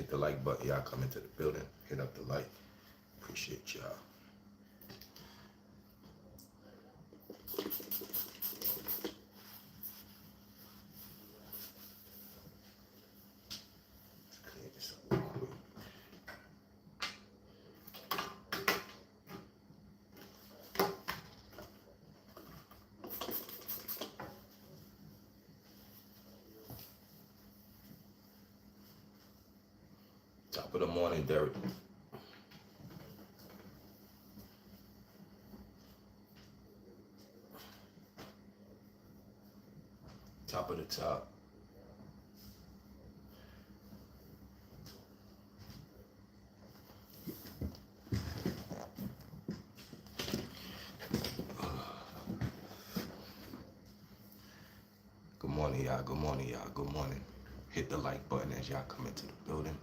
hit the like button. Y'all come into the building, hit up the like. Appreciate y'all. Clean this up real quick. Top of the morning, Derek. Top of the top. Good morning, y'all. Good morning, y'all. Good morning. Hit the like button as y'all come into the building.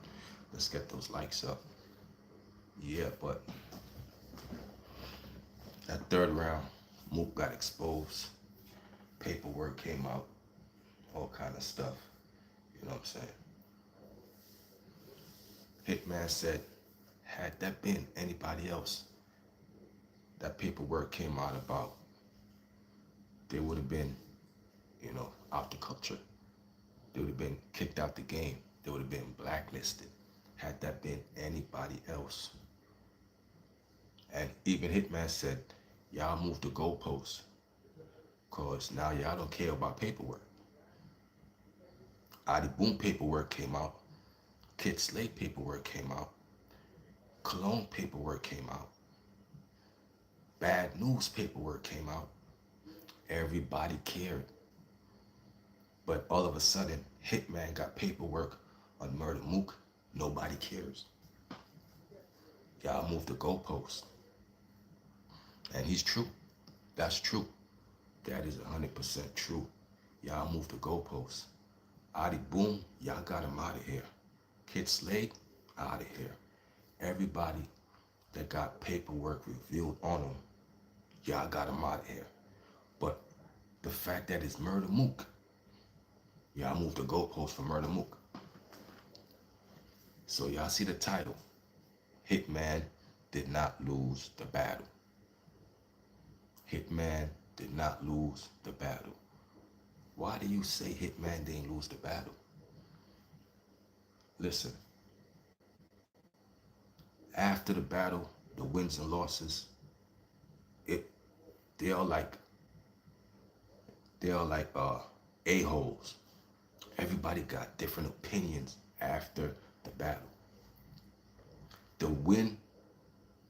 Let's get those likes up. Yeah, but that third round, Mook got exposed. Paperwork came out. All kind of stuff. You know what I'm saying? Hitman said, had that been anybody else, that paperwork came out about, they would have been, you know, out the culture. They would have been kicked out the game. They would have been blacklisted. Had that been anybody else. And even Hitman said, y'all moved the goalposts. Cause now y'all don't care about paperwork. Adi Boom paperwork came out. Kid Slade paperwork came out. Cologne paperwork came out. Bad News paperwork came out. Everybody cared. But all of a sudden, Hitman got paperwork on Murder Mook. Nobody cares. Y'all moved the goalpost. And he's true. That's true. That is 100% true. Y'all moved the goalpost. Adi Boom, y'all got him out of here. Kid Slade, out of here. Everybody that got paperwork revealed on him, y'all got him out of here. But the fact that it's Murder Mook, y'all moved the goalpost for Murder Mook. So y'all see the title. Hitman did not lose the battle. Hitman did not lose the battle. Why do you say Hitman didn't lose the battle? Listen, after the battle, the wins and losses, they are like a-holes. Everybody got different opinions after the battle. The win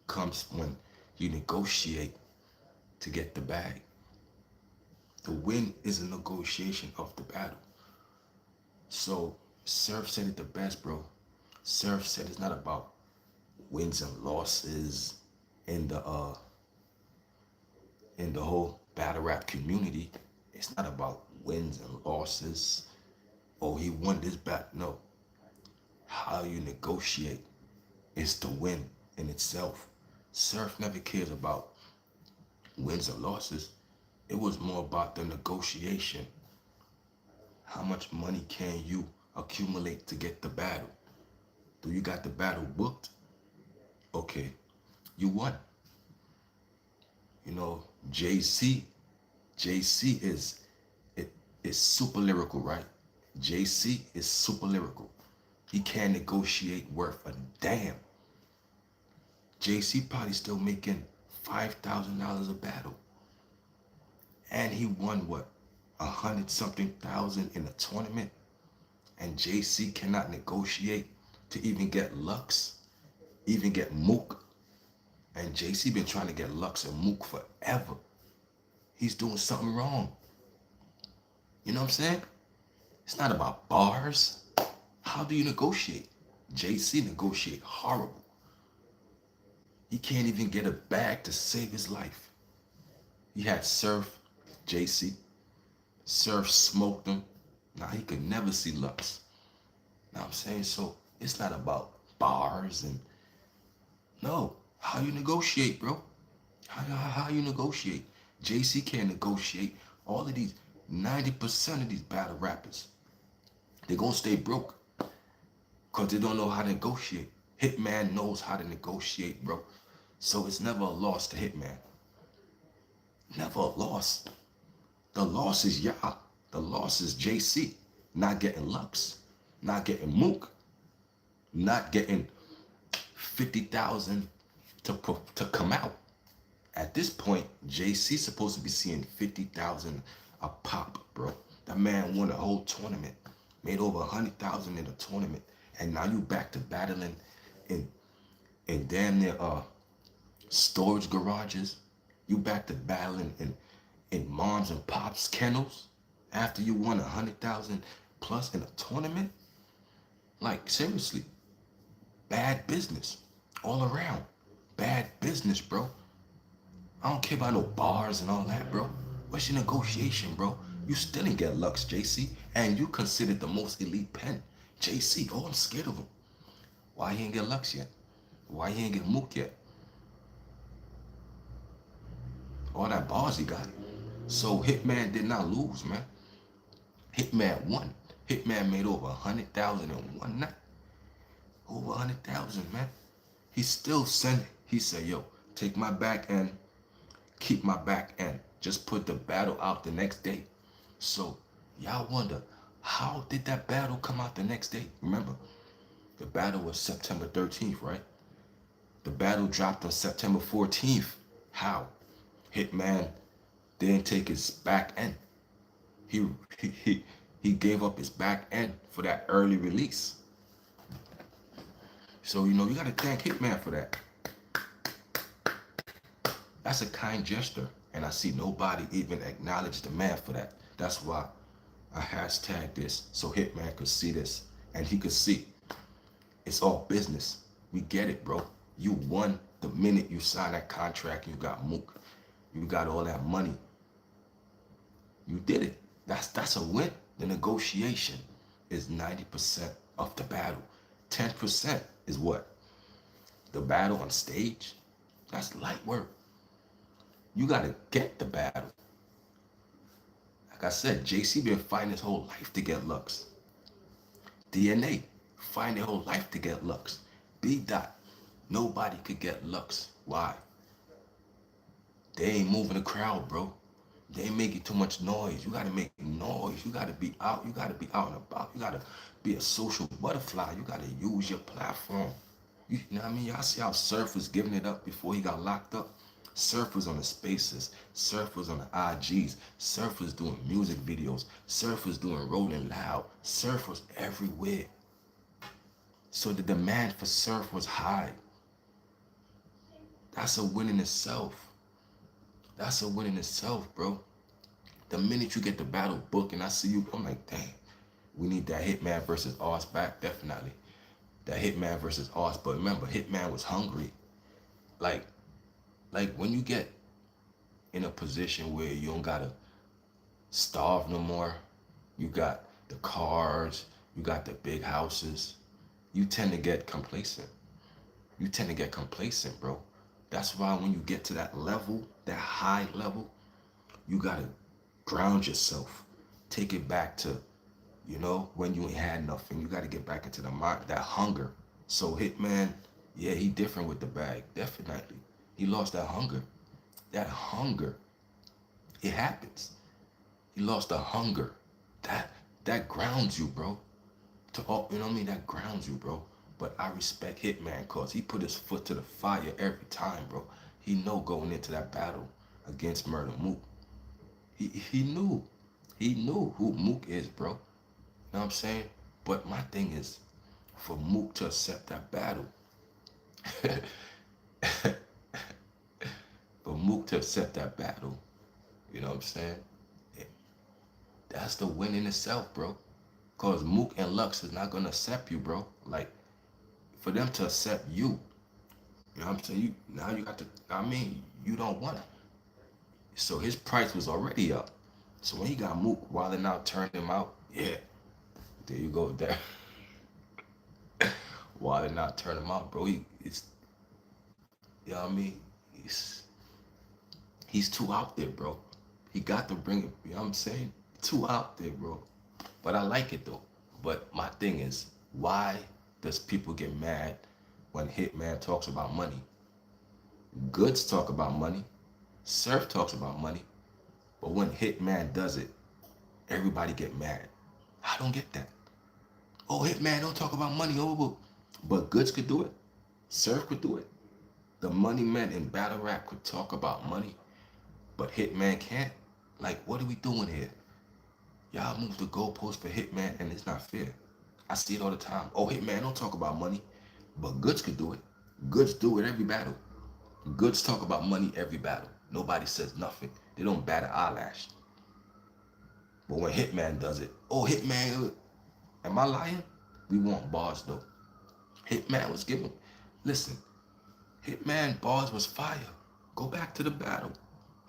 comes when you negotiate to get the bag. The win is a negotiation of the battle. So Surf said it the best, bro. Surf said it's not about wins and losses in the whole battle rap community. It's not about wins and losses. Oh, he won this battle. No. How you negotiate is the win in itself. Surf never cares about wins and losses. It was more about the negotiation. How much money can you accumulate to get the battle? Do you got the battle booked? Okay, you won. You know, JC is super lyrical, right? JC is super lyrical. He can't negotiate worth a damn. JC probably still making $5,000 a battle. And he won what? 100-something thousand in a tournament. And JC cannot negotiate to even get Lux, even get Mook. And JC been trying to get Lux and Mook forever. He's doing something wrong. You know what I'm saying? It's not about bars. How do you negotiate? JC negotiate horrible. He can't even get a bag to save his life. He had Surf, JC. Surf smoked him. Now he could never see Lux. Now I'm saying, so it's not about bars and no. How you negotiate, bro? How you negotiate? JC can't negotiate. All of these, 90% of these battle rappers, they're gonna stay broke. because they don't know how to negotiate. Hitman knows how to negotiate, bro. So it's never a loss to Hitman. Never a loss. The loss is y'all. The loss is JC not getting Lux, not getting Mook, not getting 50,000 to come out. At this point, JC supposed to be seeing 50,000 a pop, bro. That man won a whole tournament, made over 100,000 in a tournament, and now you back to battling in damn near storage garages. You back to battling in moms and pops kennels after you won 100,000 plus in a tournament. Like seriously, bad business all around. Bad business, bro. I don't care about no bars and all that, bro. What's your negotiation, bro? You still didn't get Lux, JC, and you considered the most elite pen. JC, oh, I'm scared of him. Why he ain't get Lux yet? Why he ain't get Mook yet? All that bars he got. So Hitman did not lose, man. Hitman won. Hitman made over 100,000 in one night. Over 100,000, man. He still sent it. He said, yo, take my back end, keep my back end. Just put the battle out the next day. So y'all wonder, how did that battle come out the next day? Remember, the battle was September 13th, right? The battle dropped on September 14th. How? Hitman didn't take his back end. He gave up his back end for that early release. So, you know, you got to thank Hitman for that. That's a kind gesture, and I see nobody even acknowledge the man for that. That's why I hashtag this, so Hitman could see this, and he could see it's all business. We get it, bro. You won the minute you signed that contract. You got Mook. You got all that money. You did it. That's a win. The negotiation is 90% of the battle. 10% is what? The battle on stage. That's light work. You gotta get the battle. Like I said, JC been fighting his whole life to get Lux. DNA fighting their whole life to get Lux. B dot, nobody could get Lux. Why? They ain't moving the crowd, bro. They ain't making too much noise. You gotta make noise. You gotta be out. You gotta be out and about. You gotta be a social butterfly. You gotta use your platform. You know what I mean? Y'all see how Surf was giving it up before he got locked up? Surf was on the spaces. Surf was on the IGs. Surf was doing music videos. Surf was doing Rolling Loud. Surf was everywhere. So the demand for Surf was high. That's a win in itself. That's a win in itself, bro. The minute you get the battle book and I see you, I'm like, dang, we need that Hitman versus Oz back, definitely. That Hitman versus Oz. But remember, Hitman was hungry. Like when you get in a position where you don't gotta starve no more, you got the cars, you got the big houses, you tend to get complacent. You tend to get complacent, bro. That's why when you get to that level, that high level, you gotta ground yourself. Take it back to, you know, when you ain't had nothing. You gotta get back into the mind, that hunger. So Hitman, yeah, he different with the bag, definitely. He lost that hunger. That hunger, it happens. He lost the hunger. That grounds you, bro. To all, you know what I mean? That grounds you, bro. But I respect Hitman cause he put his foot to the fire every time, bro. He know going into that battle against Murder Mook. He knew. He knew who Mook is, bro. You know what I'm saying? But my thing is, for Mook to accept that battle, for Mook to accept that battle, you know what I'm saying? That's the win in itself, bro. Cause Mook and Lux is not gonna accept you, bro. Like, for them to accept you, you know what I'm saying? You got to, I mean, you don't want it. So his price was already up. So when he got Mook wilding out, turned him out, yeah, there you go there. Wilding out, turn him out, bro. It's, you know what I mean? He's too out there, bro. He got to bring it, you know what I'm saying? Too out there, bro. But I like it though. But my thing is, why does people get mad when Hitman talks about money? Goods talk about money. Surf talks about money. But when Hitman does it, everybody get mad. I don't get that. Oh, Hitman don't talk about money. Oh, but Goods could do it. Surf could do it. The money men in battle rap could talk about money, but Hitman can't. Like, what are we doing here? Y'all move the goalpost for Hitman, and it's not fair. I see it all the time. Oh, Hitman don't talk about money, but Goods could do it. Goods do it every battle. Goods talk about money every battle. Nobody says nothing. They don't bat an eyelash. But when Hitman does it, oh, Hitman, am I lying? We want bars though. Hitman was giving. Listen, Hitman bars was fire. Go back to the battle.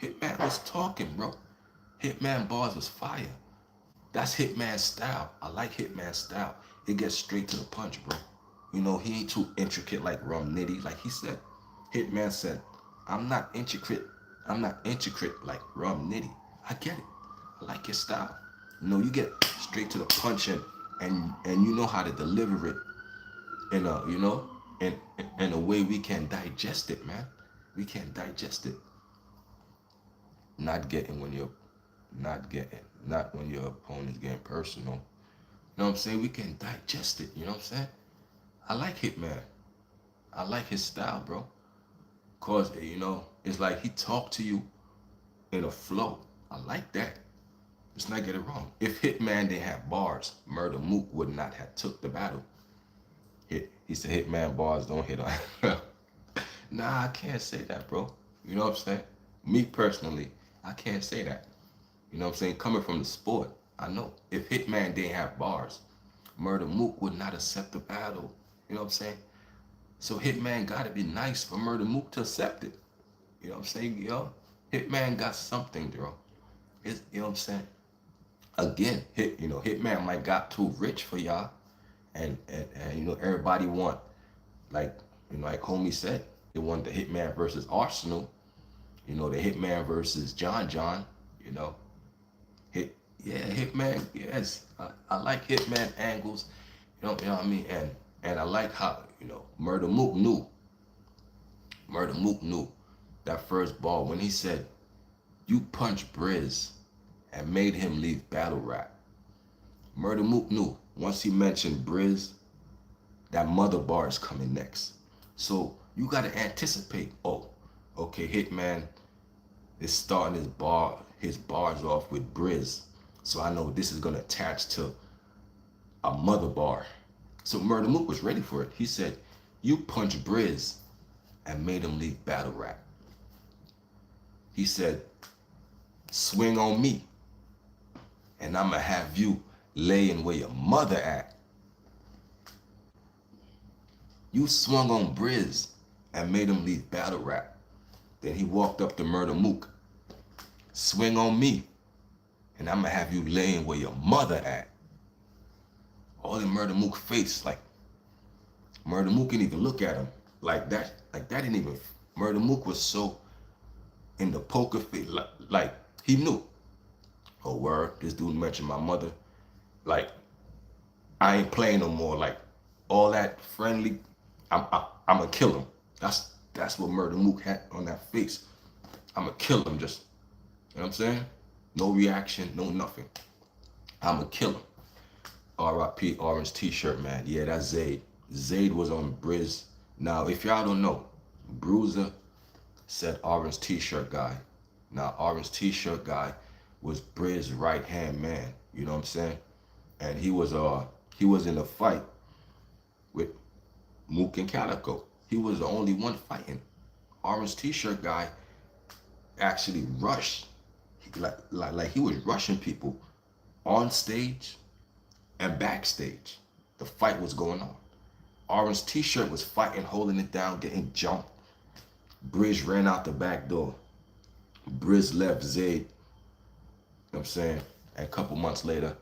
Hitman was talking, bro. Hitman bars was fire. That's Hitman's style. I like Hitman's style. It gets straight to the punch, bro. You know, he ain't too intricate like Rum Nitty. Like he said, Hitman said, I'm not intricate. I'm not intricate like Rum Nitty. I get it. I like his style. You know, you get straight to the punch and you know how to deliver it in a, you know, in a way we can digest it, man. We can digest it. Not getting when you're not when your opponent's getting personal. You know what I'm saying? We can digest it, you know what I'm saying? I like Hitman. I like his style, bro. Cause you know, it's like he talked to you in a flow. I like that. Let's not get it wrong. If Hitman didn't have bars, Murder Mook would not have took the battle. He said Hitman bars don't hit on. Nah, I can't say that, bro. You know what I'm saying? Me personally, I can't say that. You know what I'm saying? Coming from the sport, I know. If Hitman didn't have bars, Murder Mook would not accept the battle. You know what I'm saying? So Hitman gotta be nice for Murder Mook to accept it. You know what I'm saying? Yo, Hitman got something, bro. You know what I'm saying? Again, Hitman might got too rich for y'all. And you know, everybody want, like, you know, like homie said, they want the Hitman versus Arsenal. You know, the Hitman versus John, you know. Hitman, yes. I like Hitman angles, you know what I mean? And I like how, you know, Murder Mook knew that first ball when he said, you punch Briz and made him leave battle rap. Murder Mook knew once he mentioned Briz, that mother bar is coming next. So you gotta anticipate, oh, okay, Hitman is starting his bars off with Briz. So I know this is gonna attach to a mother bar. So Murder Mook was ready for it. He said, you punch Briz and made him leave battle rap. He said, swing on me and I'ma have you laying where your mother at. You swung on Briz and made him leave battle rap. Then he walked up to Murder Mook. Swing on me and I'ma have you laying where your mother at. All in Murder Mook's face, like Murder Mook didn't even look at him like that. Like that didn't even. Murder Mook was so in the poker face, like he knew. Oh word, this dude mentioned my mother. Like I ain't playing no more. Like all that friendly, I'm gonna kill him. That's what Murder Mook had on that face. I'm gonna kill him. Just, you know what I'm saying? No reaction, no nothing. I'm gonna kill him. R.I.P. Orange T-shirt, man. Yeah, that's Zayd. Zayd was on Briz. Now, if y'all don't know, Bruiser said Orange T-shirt guy. Now, Orange T-shirt guy was Briz's right-hand man. You know what I'm saying? And he was in a fight with Mook and Calico. He was the only one fighting. Orange T-shirt guy actually rushed. Like he was rushing people on stage and backstage. The fight was going on. Orange T-shirt was fighting, holding it down, getting jumped. Briz ran out the back door. Briz left Zayd. You know what I'm saying? And a couple months later,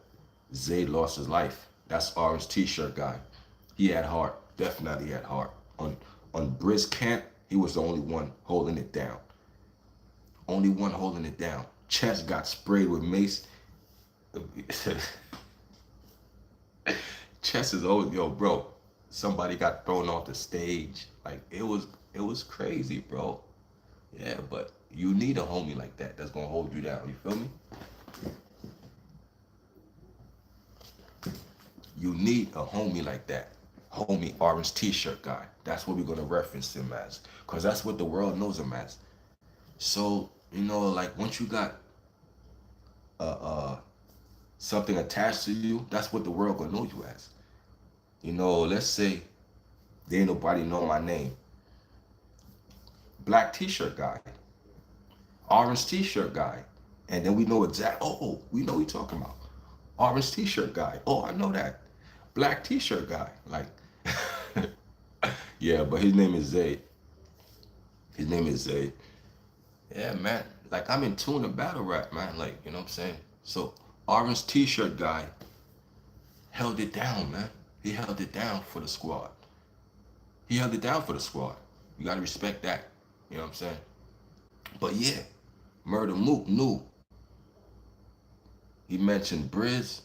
Zayd lost his life. That's Orange T-shirt guy. He had heart. Definitely had heart. On Briz camp, he was the only one holding it down. Only one holding it down. Chest got sprayed with mace. Chest is old, yo, bro. somebody got thrown off the stage. Like it was crazy, bro. Yeah, but you need a homie like that that's gonna hold you down. You feel me? You need a homie like that. Homie orange t-shirt guy. That's what we're gonna reference him as. Cause that's what the world knows him as. So, like once you got something attached to you, that's what the world gonna know you as. Let's say there ain't nobody know my name. Black t-shirt guy, orange t-shirt guy. And then we know we know what you're talking about. Orange t-shirt guy. Oh, I know that. Black t-shirt guy. Like, yeah, but his name is Zayd. His name is Zayd. Yeah, man. Like, I'm in tune to battle rap, man. Like, you know what I'm saying? So, orange t-shirt guy held it down, man. He held it down for the squad. He held it down for the squad. You gotta respect that. You know what I'm saying? But yeah, Murder Mook knew. He mentioned Briz,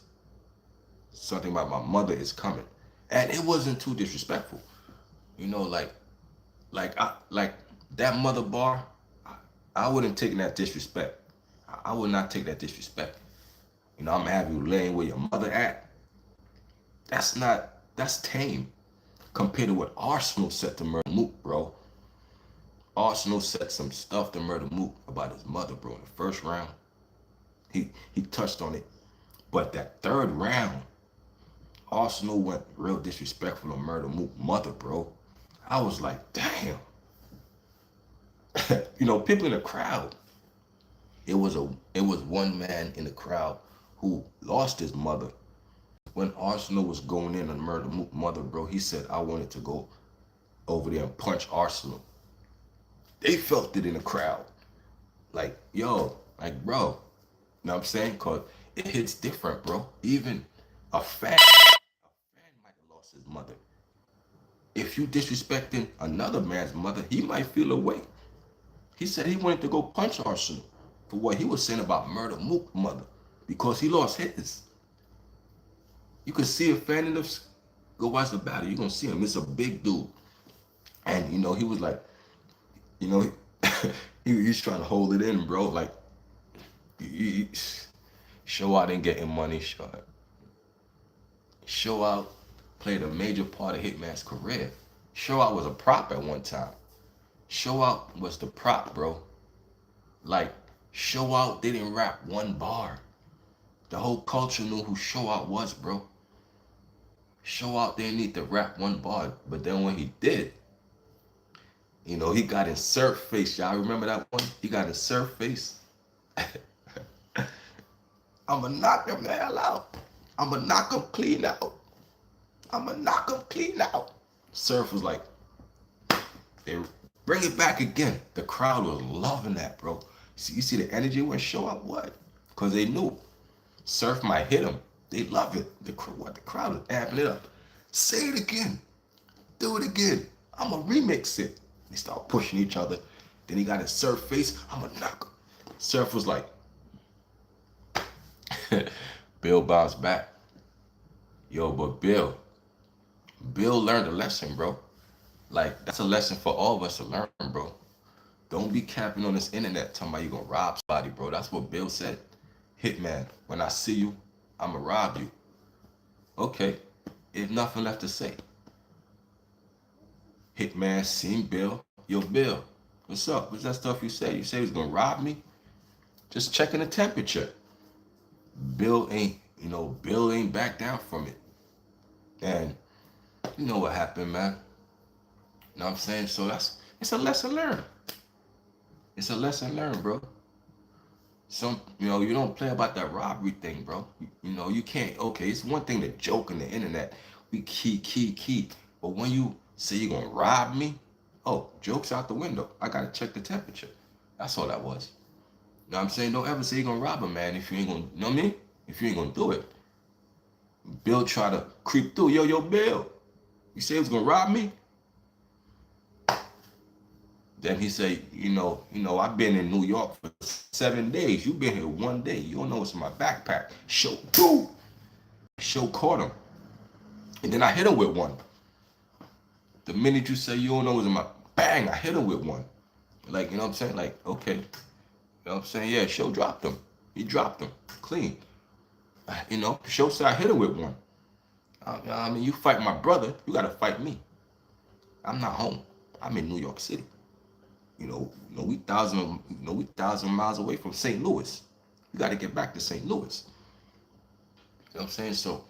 something about my mother is coming. And it wasn't too disrespectful. Like like that mother bar, I wouldn't take that disrespect. I would not take that disrespect. I'm gonna have you laying where your mother at. That's tame compared to what Arsenal said to Murder Mook, bro. Arsenal said some stuff to Murder Mook about his mother, bro, in the first round. He touched on it. But that third round, Arsenal went real disrespectful on Murder Mook mother, bro. I was like, damn. People in the crowd. It was one man in the crowd who lost his mother. When Arsenal was going in on Murder Mook mother, bro, he said, I wanted to go over there and punch Arsenal. They felt it in the crowd. Like, yo, like, bro. You know what I'm saying? Because it hits different, bro. Even a fan might have lost his mother. If you disrespecting another man's mother, he might feel away. He said he wanted to go punch Arsenal for what he was saying about Murder Mook mother because he lost his. You can see a fan in the go watch the battle. You're gonna see him. It's a big dude, and he was like, he's trying to hold it in, bro. Like, Show Out ain't getting money. Show Out played a major part of Hitman's career. Show Out was a prop at one time. Show Out was the prop, bro. Like, Show Out didn't rap one bar. The whole culture knew who Show Out was, bro. Show Out didn't need to rap one bar, but then when he did, he got in Surf Face. Y'all remember that one? He got in Surf Face. I'ma knock him the hell out. I'ma knock him clean out. I'ma knock him clean out. Surf was like, they bring it back again. The crowd was loving that, bro. You see the energy when Show Out what? Because they knew Surf might hit him. They love it. The crowd is amping it up. Say it again. Do it again. I'ma remix it. They start pushing each other. Then he got his Surf Face. I'ma knock him. Surf was like, Bill bounced back. Yo, but Bill learned a lesson, bro. Like, that's a lesson for all of us to learn, bro. Don't be capping on this internet talking about you gonna rob somebody, bro. That's what Bill said. Hitman, when I see you, I'ma rob you. Okay, if nothing left to say. Hitman seen Bill. Yo, Bill, what's up? What's that stuff you say? You say he was gonna rob me? Just checking the temperature. Bill ain't back down from it. And you know what happened, man. You know what I'm saying? So it's a lesson learned. It's a lesson learned, bro. You don't play about that robbery thing, bro. You can't, okay, it's one thing to joke on the internet. We keep. But when you say you're gonna rob me, oh, joke's out the window. I gotta check the temperature. That's all that was. You know what I'm saying? Don't ever say you're gonna rob a man if you ain't gonna, you know what I mean? If you ain't gonna do it. Bill try to creep through. Yo, Bill, you say he was gonna rob me? Then he say, I've been in New York for 7 days. You been here one day. You don't know what's in my backpack. Show caught him. And then I hit him with one. The minute you say you don't know what's in my bang, I hit him with one. Like, you know what I'm saying? Like, okay. You know what I'm saying? Yeah, Show dropped him. He dropped him. Clean. You know, Show said I hit him with one. I mean, you fight my brother, you gotta fight me. I'm not home. I'm in New York City. We 1,000 miles away from St. Louis. You gotta get back to St. Louis. You know what I'm saying? So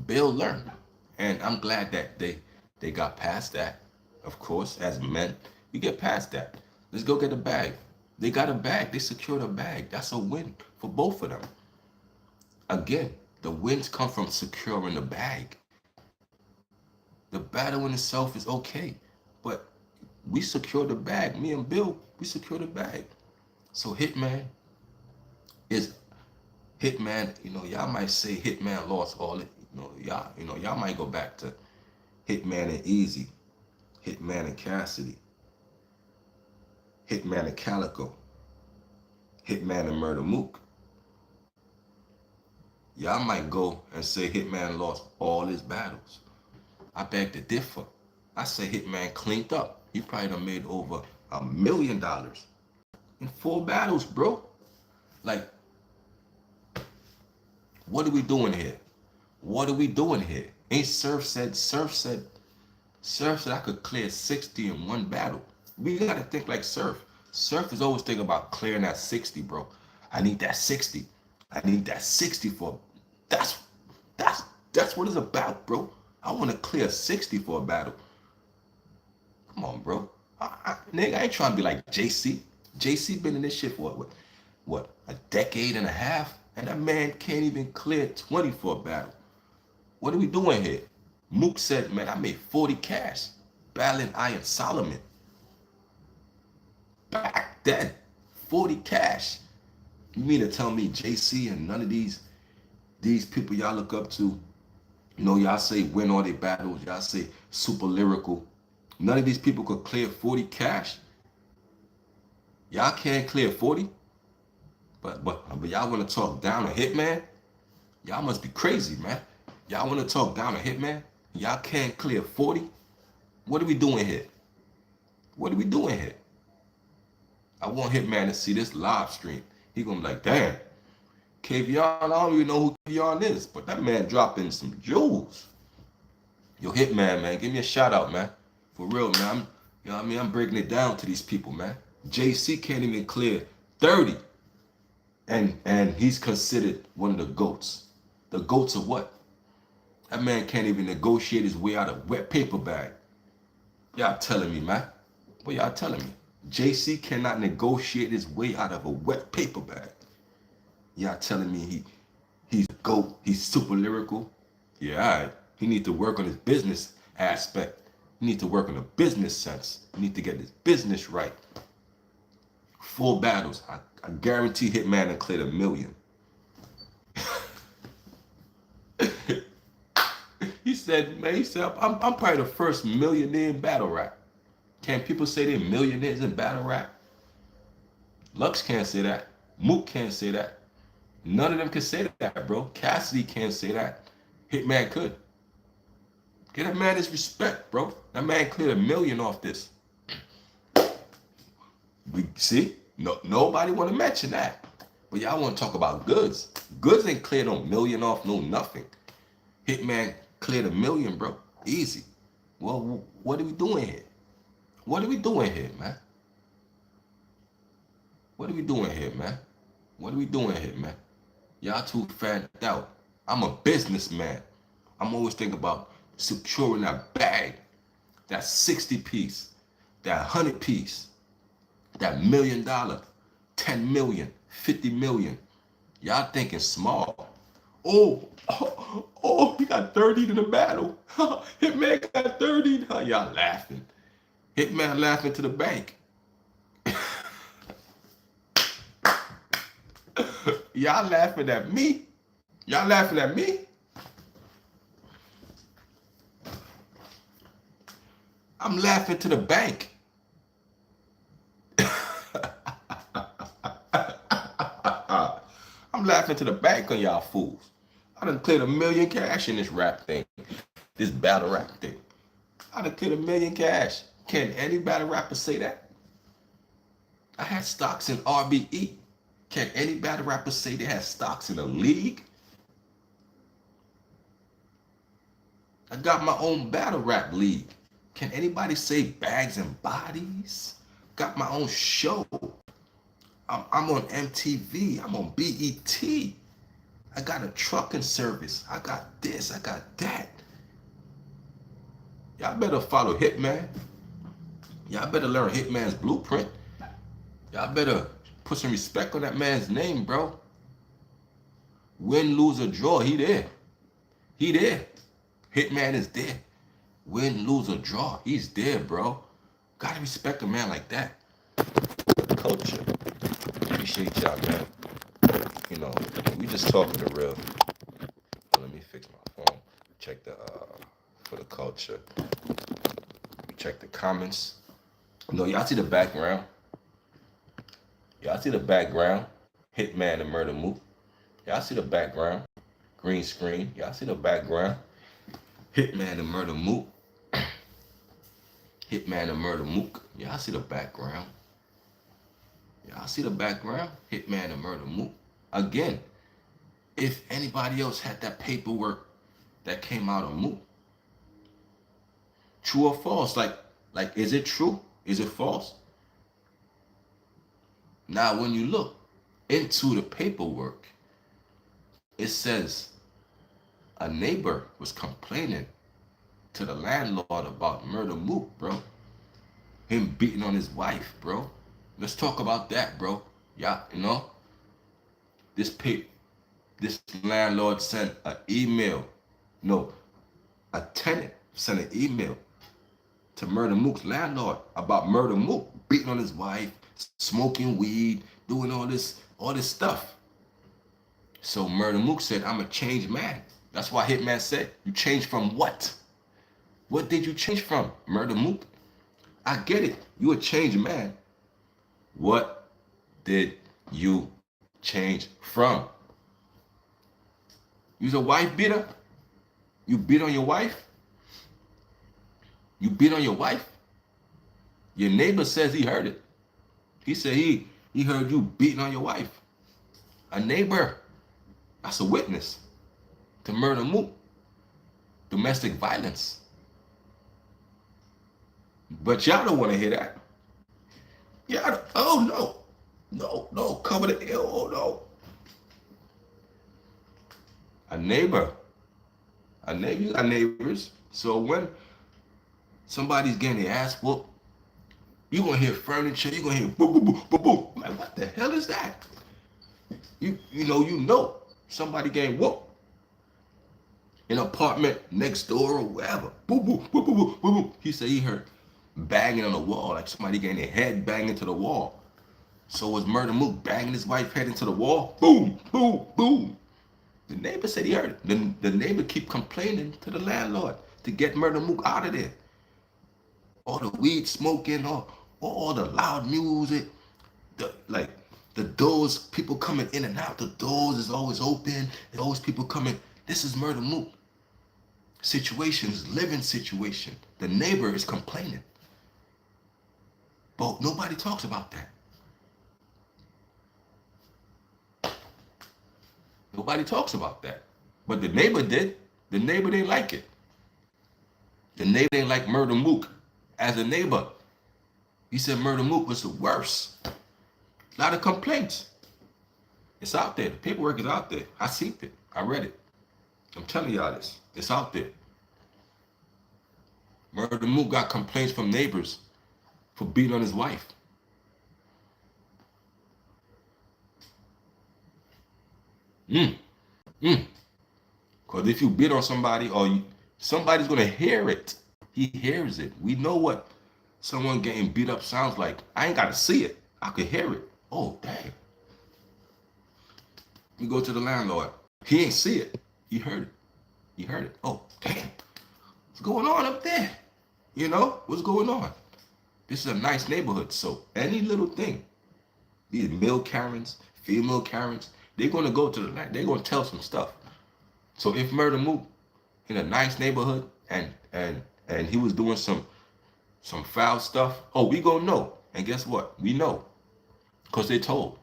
Bill learned. And I'm glad that they got past that. Of course, as men, you get past that. Let's go get a bag. They got a bag. They secured a bag. That's a win for both of them. Again, the wins come from securing the bag. The battle in itself is okay, but we secured the bag. Me and Bill, we secured the bag. So is Hitman. Y'all might say Hitman lost all it. Y'all might go back to Hitman and Easy, Hitman and Cassidy, Hitman and Calico, Hitman and Murder Mook. Y'all might go and say Hitman lost all his battles. I beg to differ. I say Hitman cleaned up. He probably done made over $1 million in 4 battles, bro. Like, what are we doing here? What are we doing here? Ain't Surf said I could clear 60 in 1 battle. We gotta think like Surf. Surf is always thinking about clearing that 60, bro. I need that 60. I need that 60 for. That's what it's about, bro. I want to clear 60 for a battle. Come on, bro. Nigga, I ain't trying to be like JC. JC been in this shit for what, a decade and a half? And that man can't even clear 20 for a battle. What are we doing here? Mook said, man, I made 40 cash battling Iron Solomon. Back then, 40 cash. You mean to tell me JC and none of these people y'all look up to, y'all say win all their battles, y'all say super lyrical. None of these people could clear 40 cash. Y'all can't clear 40? But y'all want to talk down a Hitman? Y'all must be crazy, man. Y'all want to talk down a Hitman? Y'all can't clear 40? What are we doing here? What are we doing here? I want Hitman to see this live stream. He gonna be like, damn, Kavion, I don't even know who Kavion is, but that man dropping some jewels. Yo, Hitman, man, give me a shout out, man. For real, man. I'm breaking it down to these people, man. JC can't even clear 30. And he's considered one of the GOATs. The GOATs of what? That man can't even negotiate his way out of wet paper bag. Y'all telling me, man. What y'all telling me? JC cannot negotiate his way out of a wet paper bag. Y'all telling me he's a GOAT, he's super lyrical? Yeah, all right. He needs to work on his business aspect. He needs to work on the business sense. He needs to get his business right. 4 battles. I guarantee Hitman and cleared $1 million. He said, I'm probably the first millionaire in battle rap. Can people say they're millionaires in battle rap? Lux can't say that. Mook can't say that. None of them can say that, bro. Cassidy can't say that. Hitman could. Get that man his respect, bro. That man cleared $1 million off this. We see? Nobody want to mention that. But y'all want to talk about Goods. Goods ain't cleared no $1 million off, no nothing. Hitman cleared $1 million, bro. Easy. Well, what are we doing here? What are we doing here, man? What are we doing here, man? What are we doing here, man? Y'all too fanned out. I'm a businessman. I'm always thinking about securing that bag, that 60 piece, that 100 piece, that $1 million, 10 million, 50 million. Y'all thinking small. Oh, he got 30 in the battle. Hitman got 30. Y'all laughing. Hitman laughing to the bank. Y'all laughing at me? Y'all laughing at me? I'm laughing to the bank. I'm laughing to the bank on y'all fools. I done cleared $1 million cash in this rap thing. This battle rap thing. I done killed 1 million cash. Can any battle rapper say that? I had stocks in RBE. Can any battle rapper say they had stocks in a league? I got my own battle rap league. Can anybody say bags and bodies? Got my own show. I'm on MTV. I'm on BET. I got a trucking service. I got this. I got that. Y'all better follow Hitman. Y'all better learn Hitman's blueprint. Y'all better put some respect on that man's name, bro. Win, lose, or draw, he there. He there. Hitman is there. Win, lose, or draw, he's there, bro. Gotta respect a man like that. Culture. Appreciate y'all, man. You know, we just talking the real. Let me fix my phone. Check the for the culture. Check the comments. No, y'all see the background. Y'all see the background. Hitman and Murder Mook. Y'all see the background. Green screen. Y'all see the background. Hitman and Murder Mook. Hitman and Murder Mook. Y'all see the background. Y'all see the background. Hitman and Murder Mook. Again, if anybody else had that paperwork that came out of Mook, true or false? Like, is it true? Is it false? Now, when you look into the paperwork, it says a neighbor was complaining to the landlord about Murder Mook, bro. Him beating on his wife, bro. Let's talk about that, bro. Yeah, you know, this landlord sent an email. No, a tenant sent an email to Murder Mook's landlord about Murder Mook beating on his wife, smoking weed, doing all this stuff. So Murder Mook said, I'm a changed man. That's why Hitman said, you changed from what? What did you change from, Murder Mook? I get it. You a changed man. What did you change from? You's a wife beater? You beat on your wife? You beat on your wife? Your neighbor says he heard it. He said he heard you beating on your wife. A neighbor. That's a witness to Murder Mook. Domestic violence. But y'all don't want to hear that. Y'all, oh no. No, cover the ill, oh no. A neighbor. You got neighbors. So when somebody's getting their ass whooped, you're going to hear furniture, you're going to hear boom, boom, boom, boom, boom. Like, what the hell is that? You know somebody getting whooped in an apartment next door or wherever. Boom, boom, boom, boom, boom, boom, boom. He said he heard banging on the wall, like somebody getting their head banging into the wall. So was Murder Mook banging his wife's head into the wall? Boom, boom, boom. The neighbor said he heard it. The neighbor keep complaining to the landlord to get Murder Mook out of there. All the weed smoking, all the loud music, the doors, people coming in and out. The doors is always open. There's always people coming. This is Murder Mook. Situations, living situation. The neighbor is complaining. But nobody talks about that. Nobody talks about that. But the neighbor did. The neighbor didn't like it. The neighbor didn't like Murder Mook as a neighbor. He said Murder Mook was the worst. A lot of complaints. It's out there. The paperwork is out there. I seen it. I read it. I'm telling y'all this. It's out there. Murder Mook got complaints from neighbors for beating on his wife. Because if you beat on somebody, somebody's going to hear it. He hears it. We know what someone getting beat up sounds like. I ain't got to see it. I could hear it. Oh, dang. We go to the landlord. He ain't see it. He heard it. He heard it. Oh, damn. What's going on up there? You know, what's going on? This is a nice neighborhood. So any little thing, these male Karens, female Karens, they're going to go to the land. They're going to tell some stuff. So if Murder Mook in a nice neighborhood and and he was doing some foul stuff, oh, we gonna know. And guess what? We know. Because they told.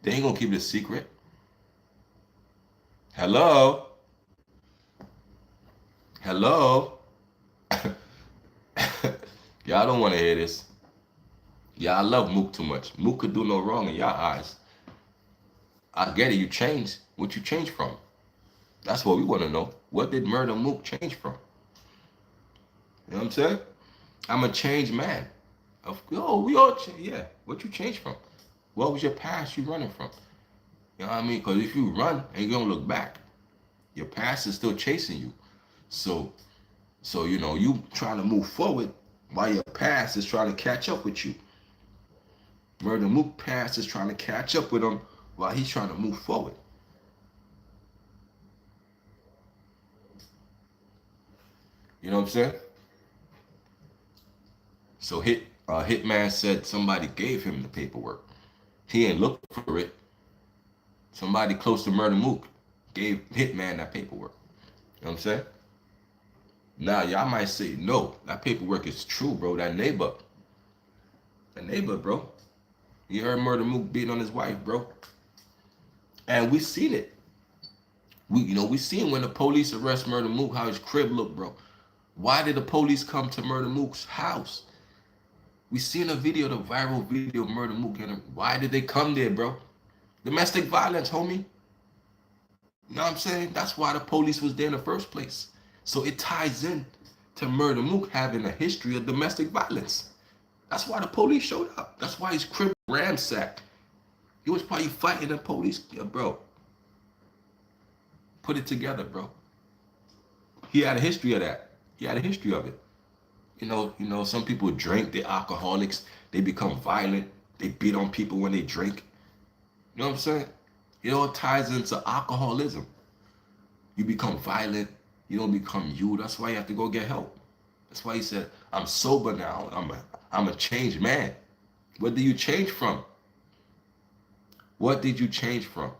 They ain't gonna keep it a secret. Hello? Hello? Y'all don't want to hear this. Y'all love Mook too much. Mook could do no wrong in y'all eyes. I get it. You changed. What you changed from? That's what we want to know. What did Murder Mook change from? You know what I'm saying? I'm a changed man. Oh, we all change. Yeah. What you changed from? What was your past you running from? You know what I mean? Because if you run and you don't look back, your past is still chasing you. So, you know, you trying to move forward while your past is trying to catch up with you. Murder Mook past is trying to catch up with him while he's trying to move forward. You know what I'm saying? So Hitman said somebody gave him the paperwork. He ain't looked for it. Somebody close to Murder Mook gave Hitman that paperwork. You know what I'm saying? Now y'all might say, no, that paperwork is true, bro. That neighbor, bro. You heard Murder Mook beating on his wife, bro. And we seen it. We seen when the police arrest Murder Mook, how his crib looked, bro. Why did the police come to Murder Mook's house? We seen a video, the viral video of Murder Mook and him. Why did they come there, bro? Domestic violence, homie. You know what I'm saying? That's why the police was there in the first place. So it ties in to Murder Mook having a history of domestic violence. That's why the police showed up. That's why his crib ransacked. He was probably fighting the police. Yeah, bro. Put it together, bro. He had a history of that. He had a history of it. You know, some people drink, they're alcoholics, they become violent, they beat on people when they drink. You know what I'm saying? It all ties into alcoholism. You become violent, you don't become you. That's why you have to go get help. That's why he said, I'm sober now. I'm a changed man. What did you change from? What did you change from?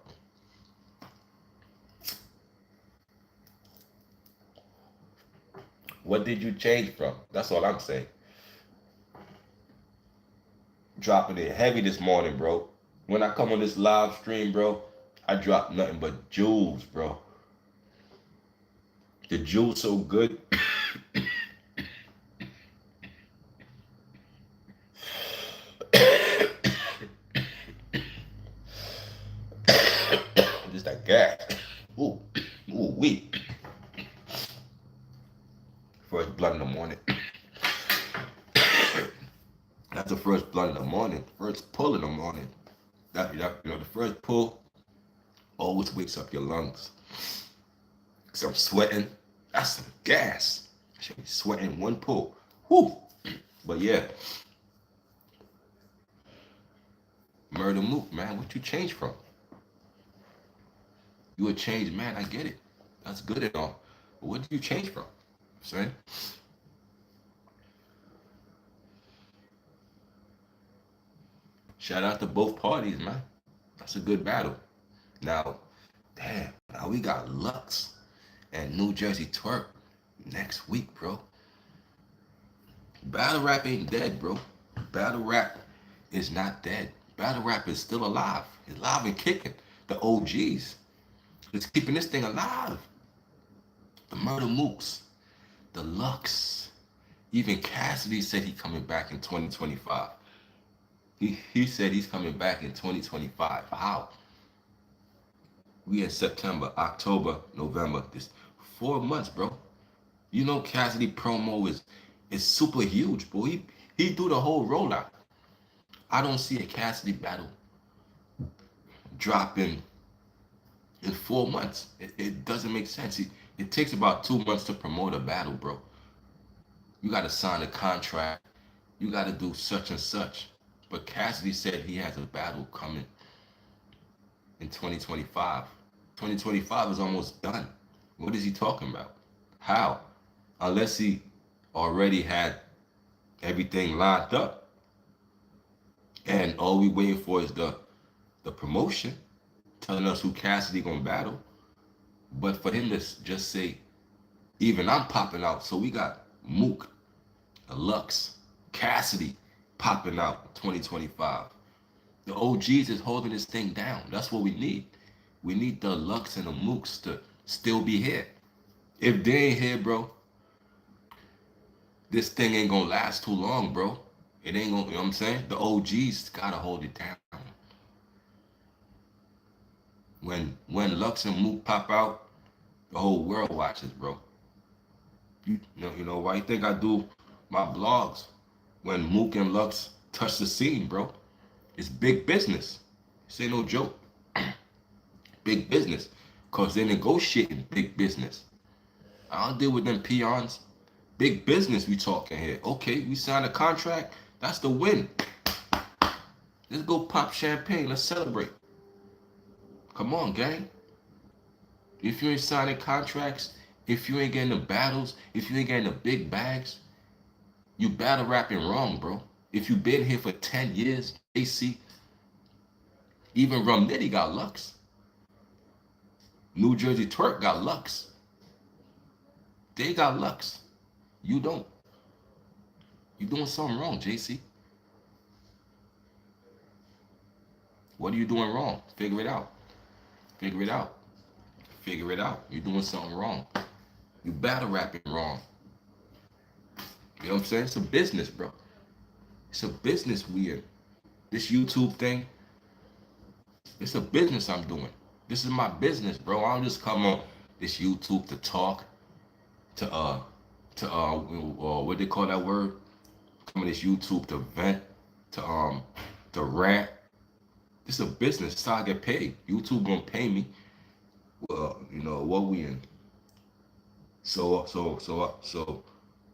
What did you change from? That's all I'm saying. Dropping it heavy this morning, bro. When I come on this live stream, bro, I drop nothing but jewels, bro. The jewels so good. Just that gas. Ooh, wee. First blunt in the morning. That's the first blunt in the morning. First pull in the morning. The first pull always wakes up your lungs. So I'm sweating. That's some gas. I should be sweating one pull. Whew. But yeah. Murder Mook, man. What you changed from? You a changed man. I get it. That's good and all. But what did you change from? Saying? Shout out to both parties, man. That's a good battle. Now, damn, now we got Lux and New Jersey Twerk next week, bro. Battle rap ain't dead, bro. Battle rap is not dead. Battle rap is still alive. It's alive and kicking. The OGs. It's keeping this thing alive. The Murder Mooks. The Lux. Even Cassidy said he's coming back in 2025. He said he's coming back in 2025. How? We in September, October, November. This 4 months, bro. You know Cassidy promo is super huge, bro. He do the whole rollout. I don't see a Cassidy battle dropping in 4 months. It doesn't make sense. It takes about 2 months to promote a battle, bro. You got to sign a contract. You got to do such and such. But Cassidy said he has a battle coming in 2025. 2025 is almost done. What is he talking about? How? Unless he already had everything lined up. And all we waiting for is the promotion telling us who Cassidy gonna battle. But for him to just say, even I'm popping out. So we got Mook, Lux, Cassidy popping out 2025. The OGs is holding this thing down. That's what we need. We need the Lux and the Mooks to still be here. If they ain't here, bro, this thing ain't gonna last too long, bro. It ain't gonna, you know what I'm saying? The OGs gotta hold it down. When Lux and Mook pop out, the whole world watches, bro. You know why you think I do my blogs when Mook and Lux touch the scene, bro? It's big business. This ain't no joke. Big business. Cause they negotiating big business. I don't deal with them peons. Big business we talking here. Okay, we signed a contract. That's the win. Let's go pop champagne. Let's celebrate. Come on, gang. If you ain't signing contracts, if you ain't getting the battles, if you ain't getting the big bags, you battle rapping wrong, bro. If you been here for 10 years, AC, even Rum Nitty got Lux. New Jersey Twerk got Lux. They got Lux. You don't. You doing something wrong, JC. What are you doing wrong? Figure it out. Figure it out. Figure it out. You're doing something wrong. You battle rapping wrong. You know what I'm saying? It's a business, bro. It's a business we in. This YouTube thing, it's a business I'm doing. This is my business, bro. I don't just come on this YouTube to talk, what they call that word? Come on this YouTube to vent, to rant. This is a business. It's how I get paid. YouTube gonna pay me. Well, you know what we in. So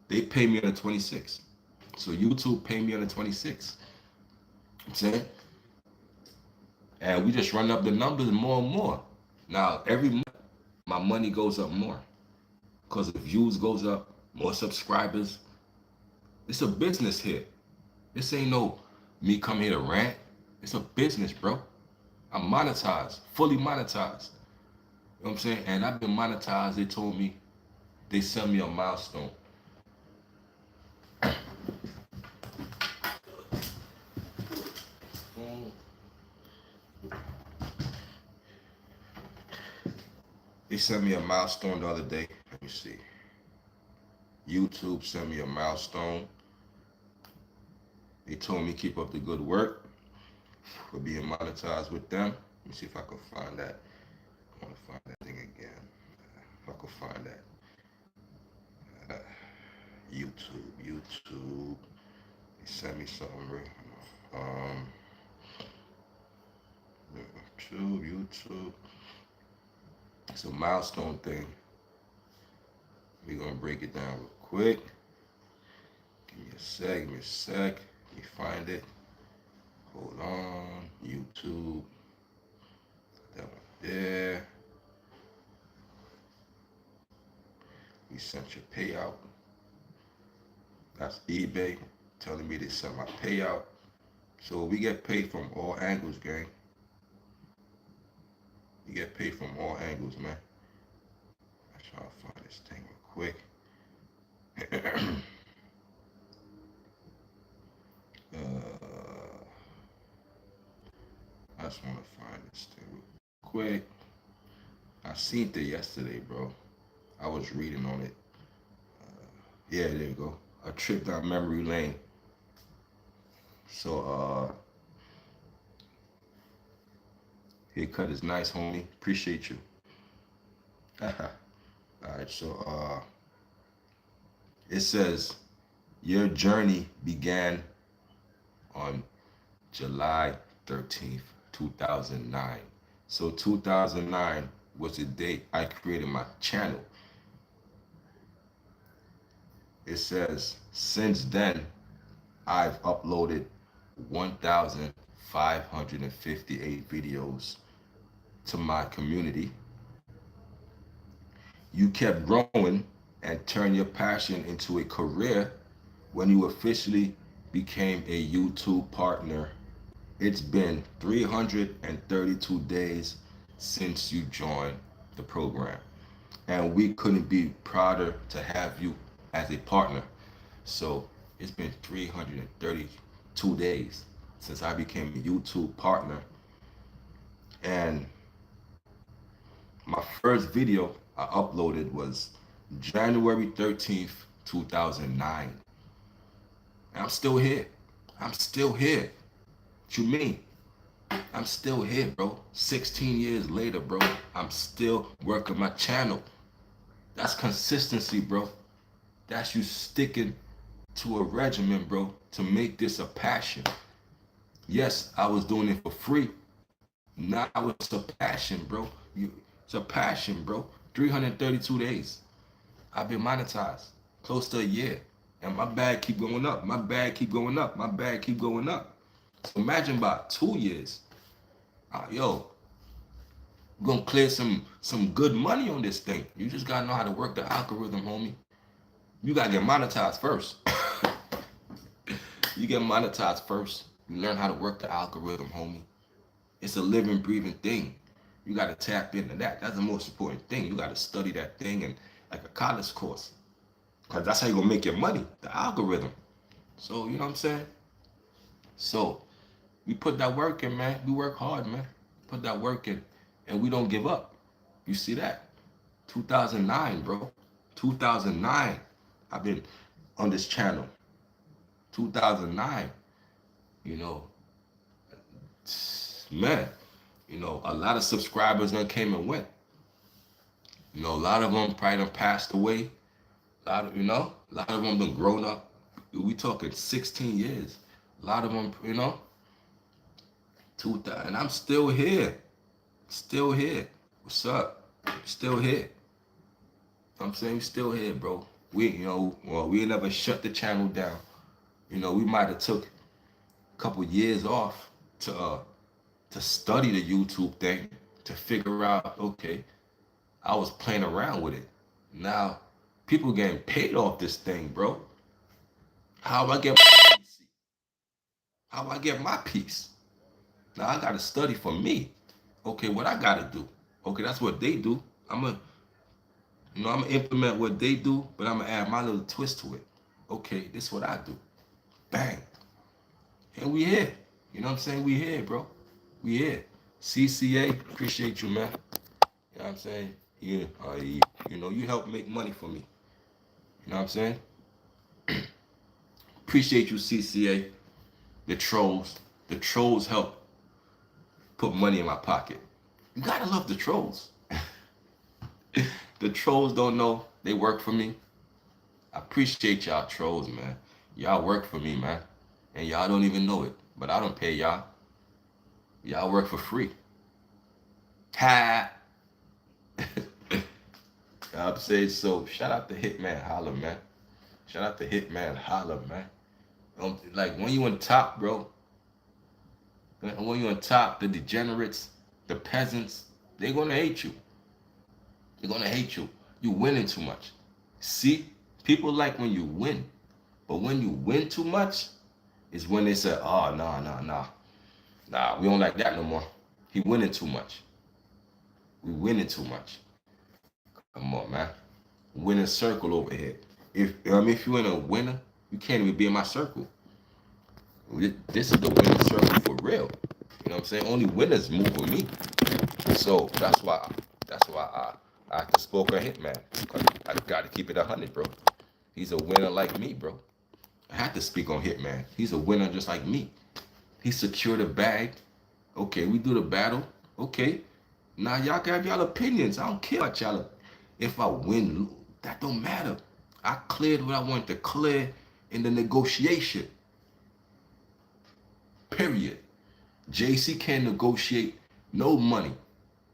they pay me on the 26th. So YouTube pay me on the 26th. I'm saying, and we just run up the numbers more and more. Now every month my money goes up more because the views goes up, more subscribers. It's a business here. This ain't no me come here to rant. It's a business, bro. I'm monetized, fully monetized. You know what I'm saying? And I've been monetized. They told me they sent me a milestone. They sent me a milestone the other day. Let me see. YouTube sent me a milestone. They told me keep up the good work for being monetized with them. Let me see if I can find that. I want to find that thing again. If I can find that. YouTube. They sent me something. YouTube. It's a milestone thing. We're gonna break it down real quick. Give me a sec. Let me find it. Hold on. YouTube. That one there. We sent your payout. That's eBay telling me they sent my payout. So we get paid from all angles, gang. We get paid from all angles, man. I'm trying to find this thing real quick. I just want to find this thing real quick. I seen it yesterday, bro. I was reading on it. Yeah, there you go. A trip down memory lane. So, haircut is nice, homie. Appreciate you. Alright, so it says your journey began on July 13th, 2009. So 2009 was the date I created my channel. It says since then I've uploaded 1,558 videos to my community. You kept growing and turned your passion into a career when you officially became a YouTube partner. It's been 332 days since you joined the program, and we couldn't be prouder to have you as a partner. So it's been 332 days since I became a YouTube partner. And my first video I uploaded was January 13th, 2009. And I'm still here. I'm still here. What you mean? I'm still here, bro. 16 years later, bro. I'm still working my channel. That's consistency, bro. That's you sticking to a regimen, bro, to make this a passion. Yes, I was doing it for free. Now it's a passion, bro. It's a passion, bro. 332 days. I've been monetized close to a year. And my bag keep going up. My bag keep going up. My bag keep going up. So imagine about 2 years. Yo, we're gonna clear some good money on this thing. You just gotta know how to work the algorithm, homie. You gotta get monetized first. You get monetized first. You learn how to work the algorithm, homie. It's a living, breathing thing. You gotta tap into that. That's the most important thing. You gotta study that thing and like a college course. Cause that's how you gonna make your money, the algorithm. So you know what I'm saying? So we put that work in, man. We work hard, man. Put that work in, and we don't give up. You see that? 2009, bro. 2009. I've been on this channel. 2009. You know, man. You know, a lot of subscribers done came and went. You know, a lot of them probably done passed away. A lot of them done grown up. We talking 16 years. A lot of them, 2000, and I'm still here. Still here. What's up? Still here. I'm saying we still here, bro. We never shut the channel down. We might have took a couple years off to study the YouTube thing, to figure out, okay, I was playing around with it. Now, people getting paid off this thing, bro. How do I get my piece? How do I get my piece? Now I gotta study for me. Okay, what I gotta do? Okay, that's what they do. I'm gonna implement what they do, but I'm gonna add my little twist to it. Okay, this is what I do. Bang. And we here. You know what I'm saying? We here, bro. We here. CCA, appreciate you, man. You know what I'm saying? Yeah, you help make money for me. You know what I'm saying? Appreciate you, CCA. The trolls. The trolls help put money in my pocket. You gotta love the trolls. The trolls don't know they work for me. I appreciate y'all trolls, man. Y'all work for me, man. And y'all don't even know it. But I don't pay y'all. Y'all work for free. Ha! I'm saying so. Shout out to Hitman Holla, man. Shout out to Hitman Holla, man. Like when you on top, bro. When you on top, the degenerates, the peasants, they're gonna hate you. They're gonna hate you. You winning too much. See, people like when you win, but when you win too much, is when they say, "Oh, nah, we don't like that no more. He winning too much. We winning too much. Come on, man. Winning circle over here. If you're in a winner, you can't even be in my circle. This is the winning circle for real. You know what I'm saying? Only winners move with me. So I just spoke on Hitman. I got to keep it 100, bro. He's a winner like me, bro. I had to speak on Hitman. He's a winner just like me. He secured a bag. Okay, we do the battle. Okay. Now y'all can have y'all opinions. I don't care about y'all. If I win, that don't matter. I cleared what I wanted to clear in the negotiation. Period. JC can't negotiate no money.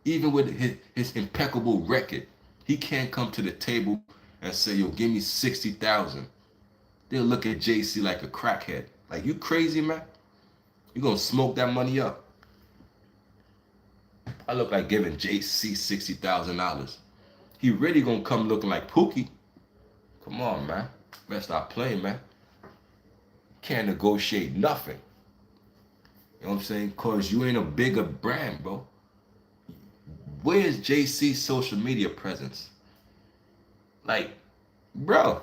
Even with his impeccable record, he can't come to the table and say, yo, give me 60,000. They'll look at JC like a crackhead. Like, you crazy, man? You gonna smoke that money up? I look like giving JC $60,000. He really gonna come looking like Pookie. Come on, man. Better stop playing, man. Can't negotiate nothing. You know what I'm saying? Cause you ain't a bigger brand, bro. Where's JC's social media presence? Like, bro,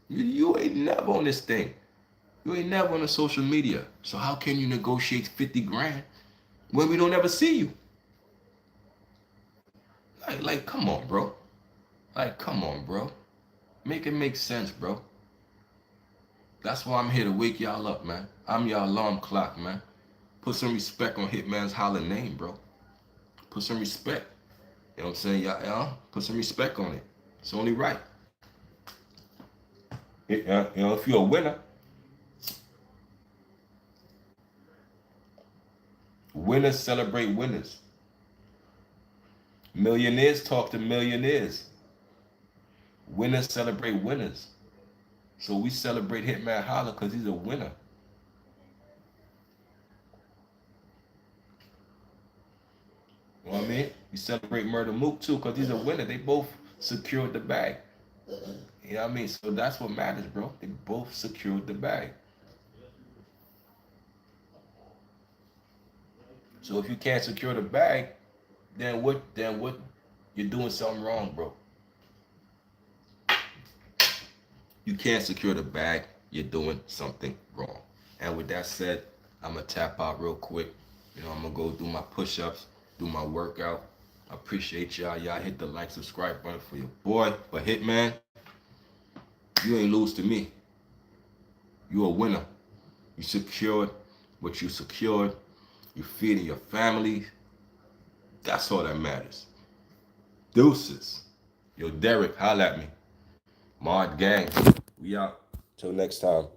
You ain't never on this thing. You ain't never on the social media. So how can you negotiate 50 grand when we don't ever see you? Like, come on, bro. Like, come on, bro. Make it make sense, bro. That's why I'm here to wake y'all up, man. I'm your alarm clock, man. Put some respect on Hitman's Holla name, bro. Put some respect. You know what I'm saying? Y'all, put some respect on it. It's only right. If you're a winner, winners celebrate winners. Millionaires talk to millionaires. Winners celebrate winners. So we celebrate Hitman Holla because he's a winner. You know what I mean? We celebrate Murder Mook too because he's a winner. They both secured the bag. You know what I mean? So that's what matters, bro. They both secured the bag. So if you can't secure the bag, then what? Then what? You're doing something wrong, bro. You can't secure the bag. You're doing something wrong. And with that said, I'm gonna tap out real quick. You know, I'm gonna go do my push-ups, do my workout. I appreciate y'all. Y'all hit the like, subscribe button for your boy. But Hitman, you ain't lose to me. You a winner. You secured what you secured. You feeding your family. That's all that matters. Deuces. Yo, Derek, holla at me. Mod gang. We out. Till next time.